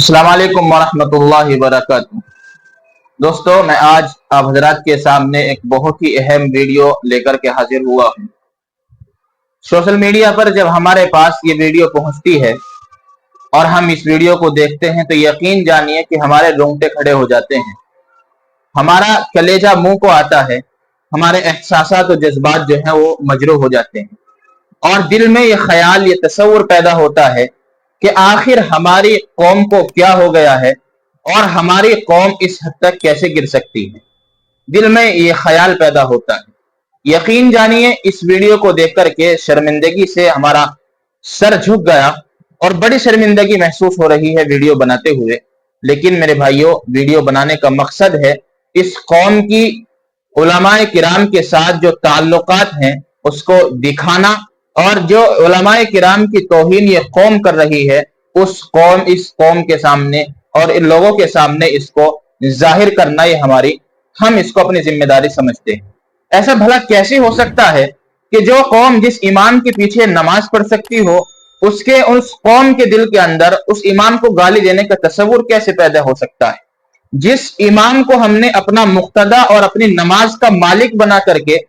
अस्सलाम वालेकुम वरहमतुल्लाहि वबरकातुहू। दोस्तों, मैं आज आप हजरात के सामने एक बहुत ही अहम वीडियो लेकर के हाजिर हुआ हूँ। सोशल मीडिया पर जब हमारे पास ये वीडियो पहुंचती है और हम इस वीडियो को देखते हैं तो यकीन जानिए कि हमारे रोंगटे खड़े हो जाते हैं, हमारा कलेजा मुंह को आता है, हमारे एहसासात और जज्बात जो हैं वो मजरूह हो जाते हैं और दिल में ये ख्याल, ये तसव्वुर पैदा होता है कि आखिर हमारी कौम को क्या हो गया है और हमारी कौम इस हद तक कैसे गिर सकती है। दिल में ये ख्याल पैदा होता है। यकीन जानिए, इस वीडियो को देख करके शर्मिंदगी से हमारा सर झुक गया और बड़ी शर्मिंदगी महसूस हो रही है वीडियो बनाते हुए। लेकिन मेरे भाइयों, वीडियो बनाने का मकसद है इस कौम की उलमाए किराम के साथ जो ताल्लुकात हैं उसको दिखाना और जो उलमाए किराम की तौहीन ये कौम कर रही है इस कौम के सामने और इन लोगों के सामने इसको जाहिर करना, ये हम इसको अपनी जिम्मेदारी समझते हैं। ऐसा भला कैसे हो सकता है कि जो कौम जिस इमाम के पीछे नमाज पढ़ सकती हो, उस कौम के दिल के अंदर उस इमाम को गाली देने का तसव्वुर कैसे पैदा हो सकता है। जिस इमाम को हमने अपना मुक्तदा और अपनी नमाज का मालिक बना करके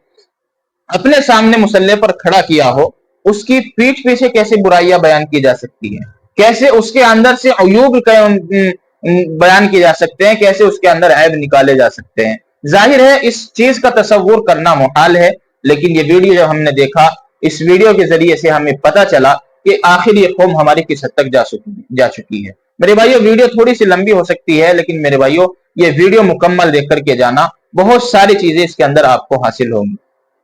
अपने सामने मुसल्ले पर खड़ा किया हो, उसकी पीठ पीछे कैसे बुराइयां बयान की जा सकती है, कैसे उसके अंदर से अयूब बयान किए जा सकते हैं, कैसे उसके अंदर ऐब निकाले जा सकते हैं। जाहिर है इस चीज का तसव्वुर करना मुहाल है। लेकिन ये वीडियो जब हमने देखा, इस वीडियो के जरिए से हमें पता चला कि आखिर ये कौम हमारी किस हद तक जा चुकी है। मेरे भाइयों, वीडियो थोड़ी सी लंबी हो सकती है, लेकिन मेरे भाइयों ये वीडियो मुकम्मल देख करके जाना, बहुत सारी चीजें इसके अंदर आपको हासिल होंगी।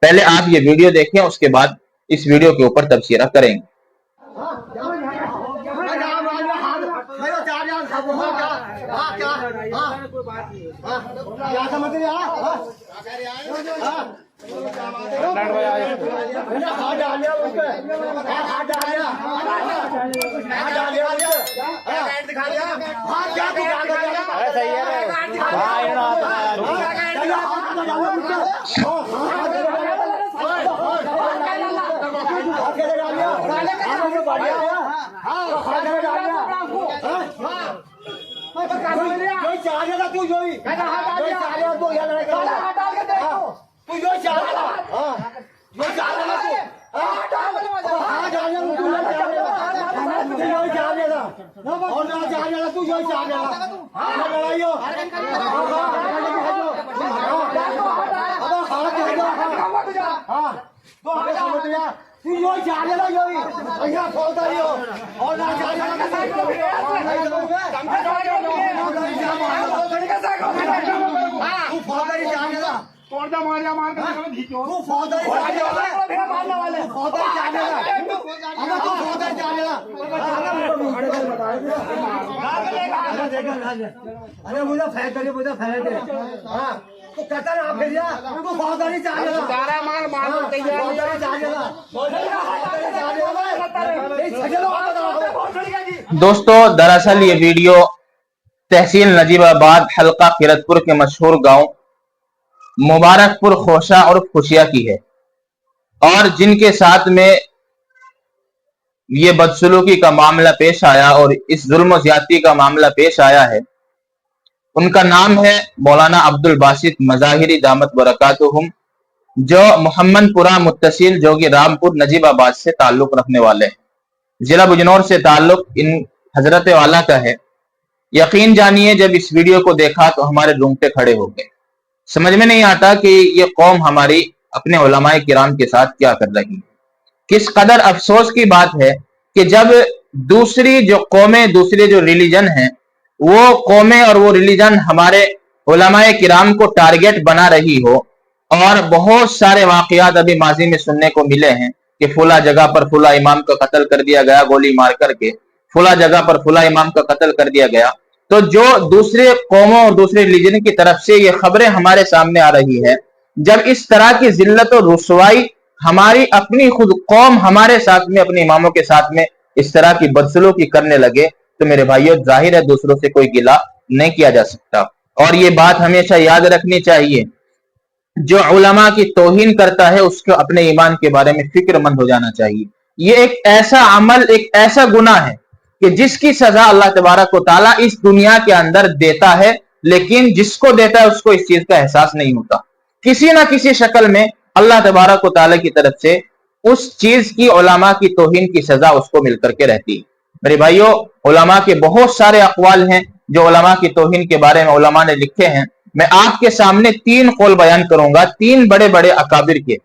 पहले आप ये वीडियो देखें, उसके बाद इस वीडियो के ऊपर तबसीरा करेंगे। अरे मुझे फेंक दे, मुझे फेंक दे। हाँ तो कहता ना आप उनको फौजदारी चाहिए, सारा मार मार दोस्तों, दरअसल ये वीडियो तहसील नजीबाबाद हल्का किरतपुर के मशहूर गांव मुबारकपुर खोशा और खुशिया की है और जिनके साथ में ये बदसलूकी का मामला पेश आया और इस जुल्म ज्यादती का मामला पेश आया है, उनका नाम है मौलाना अब्दुल बासित मज़ाहिरी दामत बरकातुहुम, जो मोहम्मदपुरा मुत्तसिल जोगी रामपुर नजीबाबाद से ताल्लुक रखने वाले हैं। जिला बिजनौर से ताल्लुक इन हजरत वाला का है। यकीन जानिए, जब इस वीडियो को देखा तो हमारे रोंगटे खड़े हो गए। समझ में नहीं आता कि ये कौम हमारी अपने उलमाए किराम के साथ क्या कर रही है। किस कदर अफसोस की बात है कि जब दूसरी जो कौमें, दूसरे जो रिलीजन हैं, वो कौमें और वो रिलीजन हमारे उलमाए किराम को टारगेट बना रही हो और बहुत सारे वाकयात अभी माजी में सुनने को मिले हैं कि फुला जगह पर फुला इमाम का कत्ल कर दिया गया गोली मार करके, फुला जगह पर फुला इमाम का कत्ल कर दिया गया। तो जो दूसरे कौमों और दूसरे रिलीजन की तरफ से ये खबरें हमारे सामने आ रही है, जब इस तरह की जिल्लत और रुसवाई हमारी अपनी खुद कौम हमारे साथ में, अपने इमामों के साथ में इस तरह की बदसलूकी करने लगे, तो मेरे भाइयों जाहिर है दूसरों से कोई गिला नहीं किया जा सकता। और ये बात हमेशा याद रखनी चाहिए, जो उलमा की तौहीन करता है उसको अपने ईमान के बारे में फिक्रमंद हो जाना चाहिए। ये एक ऐसा अमल, एक ऐसा गुनाह है کہ जिसकी सजा अल्लाह तबारक व तआला इस दुनिया के अंदर देता है, लेकिन जिसको देता है उसको इस चीज का एहसास नहीं होता। किसी ना किसी शक्ल में अल्लाह तबारक व तआला की तरफ से उस चीज की उलमा की तौहीन की सजा उसको मिलकर के रहती है। मेरे भाइयों, उलमा के बहुत सारे अक़वाल हैं जो उलमा की तौहीन के बारे में उलमा ने लिखे हैं। मैं आपके सामने 3 कौल बयान करूंगा, 3 बड़े बड़े अकाबिर के।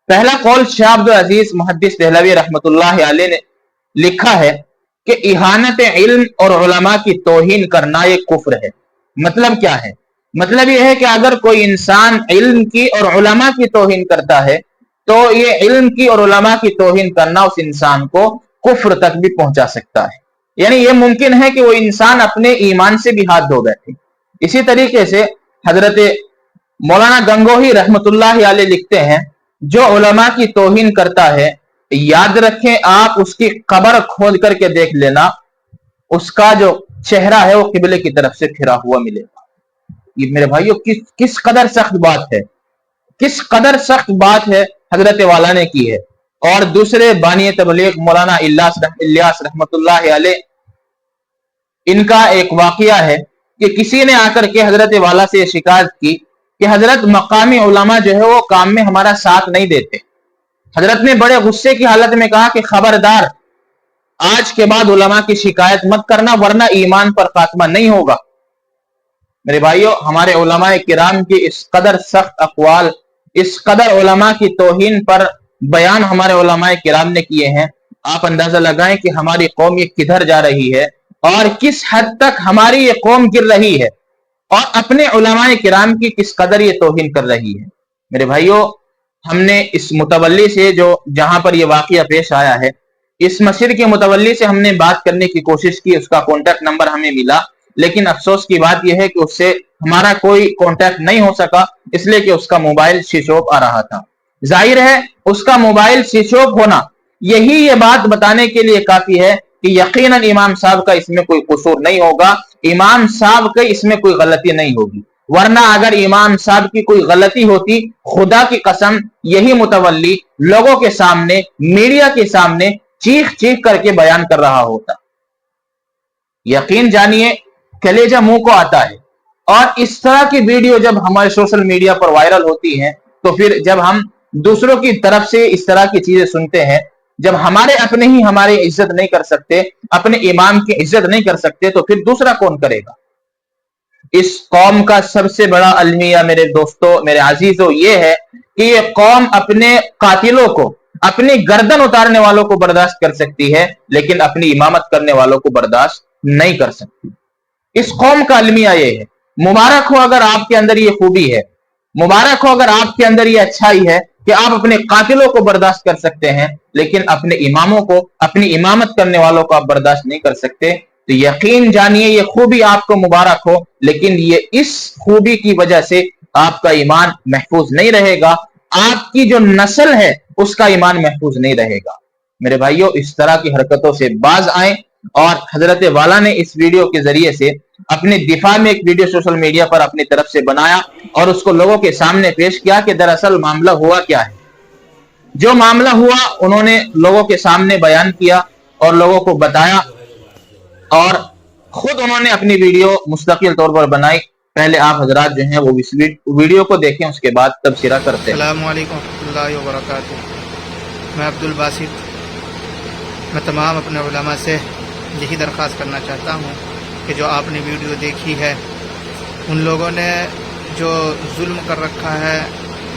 पहला कौल शाह अब्दुल अजीज मुहद्दिस देहलवी रहमतुल्लाह अलैह ने लिखा है कि इहानत इल्म और उलमा की तौहीन करना ये कुफ्र है। मतलब क्या है? मतलब यह है कि अगर कोई इंसान इल्म की और उलमा की तौहीन करता है तो ये इल्म की और उलमा की तौहीन करना उस इंसान को कुफ्र तक भी पहुंचा सकता है। यानी ये मुमकिन है कि वो इंसान अपने ईमान से भी हाथ धो बैठे। इसी तरीके से हजरत मौलाना गंगोही रहमतुल्लाह अलैह लिखते हैं, जो उलमा की तौहीन करता है, याद रखें आप उसकी कब्र खोद करके देख लेना, उसका जो चेहरा है वो किबले की तरफ से फिरा हुआ मिलेगा। ये मेरे भाइयों किस कदर सख्त बात है, किस कदर सख्त बात है हजरत वाला ने की है। और दूसरे बानी तबलीग मौलाना इल्यास रहमतुल्लाह अलैह, इनका एक वाकया है कि किसी ने आकर के हजरत वाला से शिकायत की कि हजरत मकामी उलमा जो है वो काम में हमारा साथ नहीं देते। हजरत ने बड़े गुस्से की हालत में कहा कि खबरदार, आज के बाद उलमा की शिकायत मत करना वरना ईमान पर खात्मा नहीं होगा। मेरे भाइयों, हमारे उलमा किराम की इस कदर सख्त अक़वाल, इस कदर उलमा की तौहीन पर बयान हमारे उलमा किराम ने किए हैं। आप अंदाजा लगाएं कि हमारी कौम ये किधर जा रही है और किस हद तक हमारी ये कौम गिर रही है और अपने उलमा किराम की किस कदर ये तौहीन कर रही है। मेरे भाइयों, हमने इस मुतवल्ली से जो जहां पर ये वाकया पेश आया है, इस मस्जिद के मुतवल्ली से हमने बात करने की कोशिश की, उसका कॉन्टैक्ट नंबर हमें मिला, लेकिन अफसोस की बात यह है कि उससे हमारा कोई कॉन्टैक्ट नहीं हो सका, इसलिए कि उसका मोबाइल स्विच ऑफ आ रहा था। जाहिर है उसका मोबाइल स्विच ऑफ होना यही ये बात बताने के लिए काफी है कि यकीनन इमाम साहब का इसमें कोई कसूर नहीं होगा, इमाम साहब की इसमें कोई गलती नहीं होगी। वरना अगर इमाम साहब की कोई गलती होती, खुदा की कसम यही मुतवल्ली लोगों के सामने, मीडिया के सामने चीख चीख करके बयान कर रहा होता। यकीन जानिए कलेजा मुंह को आता है। और इस तरह की वीडियो जब हमारे सोशल मीडिया पर वायरल होती हैं, तो फिर जब हम दूसरों की तरफ से इस तरह की चीजें सुनते हैं, जब हमारे अपने ही हमारी इज्जत नहीं कर सकते, अपने इमाम की इज्जत नहीं कर सकते, तो फिर दूसरा कौन करेगा। इस कौम का सबसे बड़ा अलमिया मेरे दोस्तों, मेरे अजीजों, ये है कि ये कौम अपने कातिलों को, अपनी गर्दन उतारने वालों को बर्दाश्त कर सकती है, लेकिन अपनी इमामत करने वालों को बर्दाश्त नहीं कर सकती। इस कौम का अलमिया ये है। मुबारक हो अगर आपके अंदर ये खूबी है, मुबारक हो अगर आपके अंदर ये अच्छाई है कि आप अपने कातिलों को बर्दाश्त कर सकते हैं, लेकिन अपने इमामों को, अपनी इमामत करने वालों को आप बर्दाश्त नहीं कर सकते। तो यकीन जानिए ये खूबी आपको मुबारक हो, लेकिन ये इस खूबी की वजह से आपका ईमान महफूज नहीं रहेगा, आपकी जो नस्ल है उसका ईमान महफूज नहीं रहेगा। मेरे भाइयों, इस तरह की हरकतों से बाज आए। और हजरत वाला ने इस वीडियो के जरिए से अपने दिफा में एक वीडियो सोशल मीडिया पर अपनी तरफ से बनाया और उसको लोगों के सामने पेश किया कि दरअसल मामला हुआ क्या है। जो मामला हुआ उन्होंने लोगों के सामने बयान किया और लोगों को बताया, और खुद उन्होंने अपनी वीडियो मुस्तकिल तौर पर बनाई। पहले आप हजरात जो हैं वो इस वीडियो को देखें, उसके बाद तबसरा करते हैं। अस्सलामु अलैकुम रहमतुल्लाहि व बरकातुहू। मैं अब्दुल बासित, मैं तमाम अपने उलमा से यही दरख्वास्त करना चाहता हूँ कि जो आपने वीडियो देखी है, उन लोगों ने जो जुल्म कर रखा है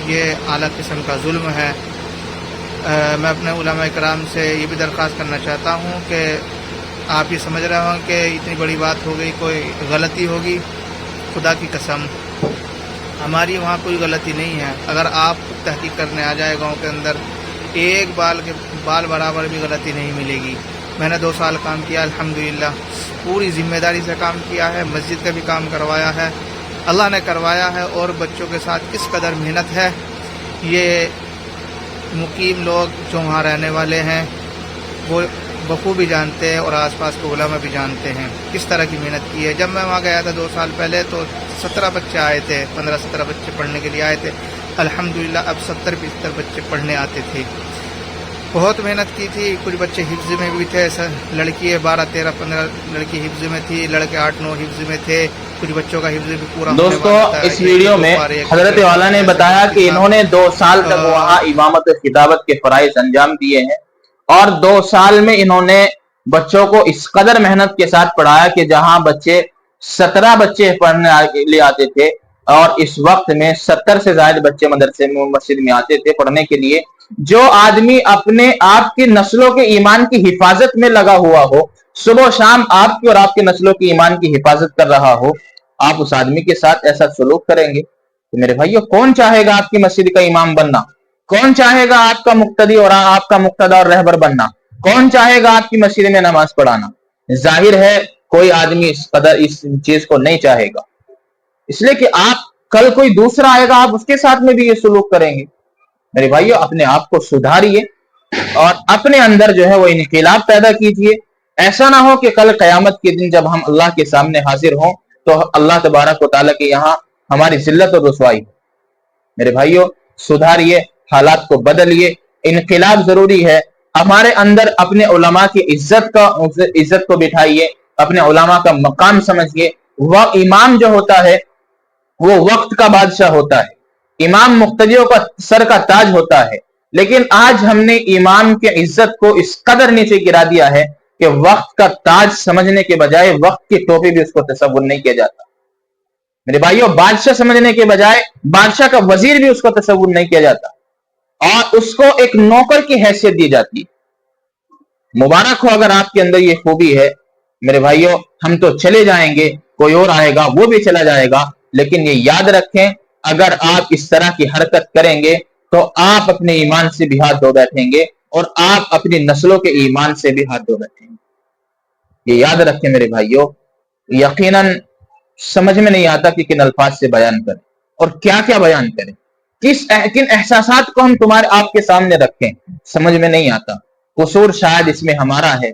ये आला किस्म का जुल्म है। मैं अपने उलमा इकराम से ये भी दरख्वास्त करना चाहता हूँ कि आप ये समझ रहे हों कि इतनी बड़ी बात हो गई, कोई गलती होगी, खुदा की कसम हमारी वहाँ कोई गलती नहीं है। अगर आप तहकीक करने आ जाए गाँव के अंदर, एक बाल बराबर भी गलती नहीं मिलेगी। मैंने 2 साल काम किया, अल्हम्दुलिल्लाह पूरी जिम्मेदारी से काम किया है, मस्जिद का भी काम करवाया है, अल्लाह ने करवाया है। और बच्चों के साथ किस कदर मेहनत है ये मुकीम लोग जो वहाँ रहने वाले हैं वो बखूबी जानते हैं, और आसपास के उलमा भी जानते हैं किस तरह की मेहनत की है। जब मैं वहाँ गया था 2 साल पहले तो 17 बच्चे आए थे, 15-17 बच्चे पढ़ने के लिए आए थे। अल्हम्दुलिल्लाह अब 70-75 बच्चे पढ़ने आते थे। बहुत मेहनत की थी। कुछ बच्चे हिफ्ज में भी थे, लड़की है 12, 13, 15 लड़की हिफ्ज में थी, लड़के 8, 9 हिफ्ज में थे। कुछ बच्चों का हिफ्ज भी पूरा होने दोस्तों वाला था। इस वीडियो में हजरत वाला ने बताया कि इन्होंने 2 साल तक वहाँ इमामत खिताबत के फराइज अंजाम दिए हैं और 2 साल में इन्होंने बच्चों को इस कदर मेहनत के साथ पढ़ाया कि जहां बच्चे 17 बच्चे पढ़ने के लिए आते थे और इस वक्त में 70 से ज्यादा बच्चे मदरसे में मस्जिद में आते थे पढ़ने के लिए। जो आदमी अपने आप की नस्लों के ईमान की हिफाजत में लगा हुआ हो, सुबह शाम आपकी और आपके नस्लों की ईमान की हिफाजत कर रहा हो, आप उस आदमी के साथ ऐसा सलूक करेंगे तो मेरे भाइयों कौन चाहेगा आपकी मस्जिद का इमाम बनना? कौन चाहेगा आपका मुक्तदी और आपका मुक्तदा और रहबर बनना? कौन चाहेगा आपकी मस्जिद में नमाज पढ़ाना? जाहिर है कोई आदमी इस कदर इस चीज को नहीं चाहेगा, इसलिए कि आप कल कोई दूसरा आएगा आप उसके साथ में भी ये सलूक करेंगे। मेरे भाइयों अपने आप को सुधारिए और अपने अंदर जो है वो इनकलाब पैदा कीजिए। ऐसा ना हो कि कल कयामत के दिन जब हम अल्लाह के सामने हाजिर हों तो अल्लाह तबारक व तआला के यहाँ हमारी जिल्लत और रुसवाई। मेरे भाइयों सुधारिए, हालात को बदलिए, इनकलाब जरूरी है। हमारे अंदर अपने उलमा की इज्जत को बिठाइए, अपने उलमा का मकाम समझिए। वह इमाम जो होता है वो वक्त का बादशाह होता है, इमाम मुक्तदियों का सर का ताज होता है, लेकिन आज हमने इमाम की इज्जत को इस कदर नीचे गिरा दिया है कि वक्त का ताज समझने के बजाय वक्त की टोपी भी उसको तसव्वुर नहीं किया जाता। मेरे भाइयों बादशाह समझने के बजाय बादशाह का वजीर भी उसको तसव्वुर नहीं किया जाता और उसको एक नौकर की हैसियत दी जाती है। मुबारक हो अगर आपके अंदर ये खूबी है। मेरे भाइयों हम तो चले जाएंगे, कोई और आएगा वो भी चला जाएगा, लेकिन ये याद रखें अगर आप इस तरह की हरकत करेंगे तो आप अपने ईमान से भी हाथ धो बैठेंगे और आप अपनी नस्लों के ईमान से भी हाथ धो बैठेंगे। ये याद रखें मेरे भाइयों। यकीनन समझ में नहीं आता कि किन अल्फाज से बयान करें और क्या क्या बयान करें, किन एहसासात को हम तुम्हारे आपके सामने रखें, समझ में नहीं आता। कसूर शायद इसमें हमारा है,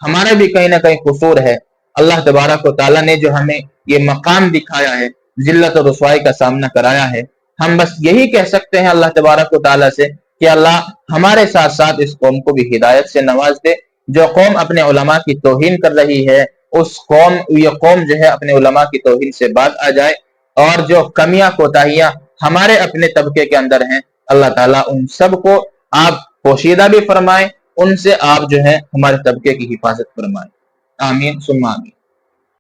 हमारा भी कहीं ना कहीं कसूर है। अल्लाह तबारक व तआला ने जो हमें ये मकाम दिखाया है, जिल्लत और रुसवाई का सामना कराया है, हम बस यही कह सकते हैं अल्लाह तबारक व तआला से कि अल्लाह हमारे साथ साथ इस कौम को भी हिदायत से नवाज दे। जो कौम अपने उलमा की तौहीन कर रही है ये कौम जो है अपने उलमा की तौहीन से बात आ जाए और जो कमियां कोताहियां हमारे अपने तबके के अंदर हैं अल्लाह ताला उन सब को आप पोशीदा भी फरमाए, उनसे आप जो है हमारे तबके की हिफाजत फरमाए। आमीन सुम्मा आमीन।